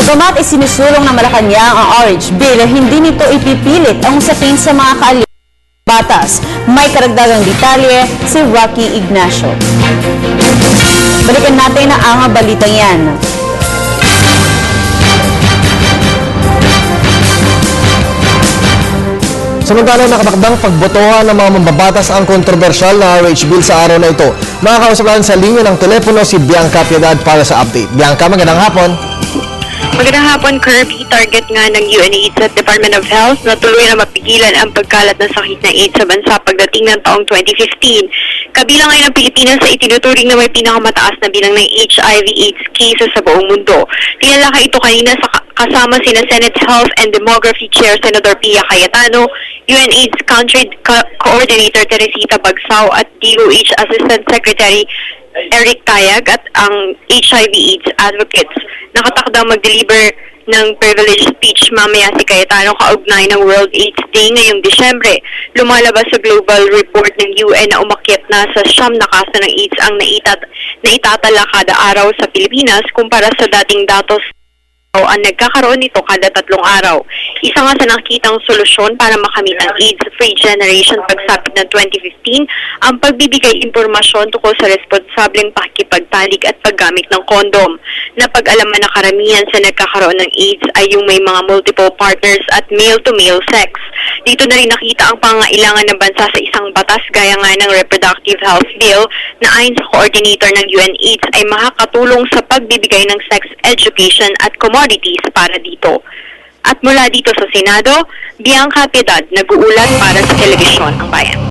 Bagamat isinusulong ng Malacanang ang Orange Bill, hindi nito ipipilit ang usapin sa mga batas. May karagdagang detalye si Rocky Ignacio. Balikan natin ang balitang yan. Samantala, nakatakdang pagbotohan ng mga mambabatas ang kontrobersyal na RH Bill sa araw na ito. Makakausap natin sa linya ng telepono si Bianca Piedad para sa update. Bianca, magandang hapon. Magandang hapon, Kirby. Target nga ng UNAIDS at Department of Health na tuloy na mapigilan ang pagkalat ng sakit ng AIDS sa bansa pagdating ng taong 2015. Kabilang ngayon ang Pilipinas sa itinuturing na may pinakamataas na bilang ng HIV/AIDS cases sa buong mundo. Tinalakay ito kanina kasama sina Senate Health and Demography Chair Senator Pia Cayetano, UNAIDS Country Coordinator Teresita Bagsao at DOH Assistant Secretary Eric Tayag at ang HIV/AIDS advocates. Nakatakdang mag-deliver ng privileged speech mamaya si Cayetano kaugnay ng World AIDS Day ngayong Disyembre. Lumalabas sa global report ng UN na umakyat na sa 9 na kaso ng AIDS ang naitatala kada araw sa Pilipinas kumpara sa dating datos ang nagkakaroon nito kada 3 araw. Isa nga sa nakikitang solusyon para makamit ang AIDS-free generation pagsapit ng 2015 ang pagbibigay impormasyon tungkol sa responsableng pakikipagtalik at paggamit ng kondom. Napag-alaman na karamihan sa nagkakaroon ng AIDS ay yung may mga multiple partners at male-to-male sex. Dito na rin nakita ang pangailangan ng bansa sa isang batas gaya nga ng Reproductive Health Bill na ayon sa coordinator ng UNAIDS ay makakatulong sa pagbibigay ng sex education at commodities para dito. At mula dito sa Senado, Bianca Piedad, nag-uulat para sa Telebisyon ang Bayan.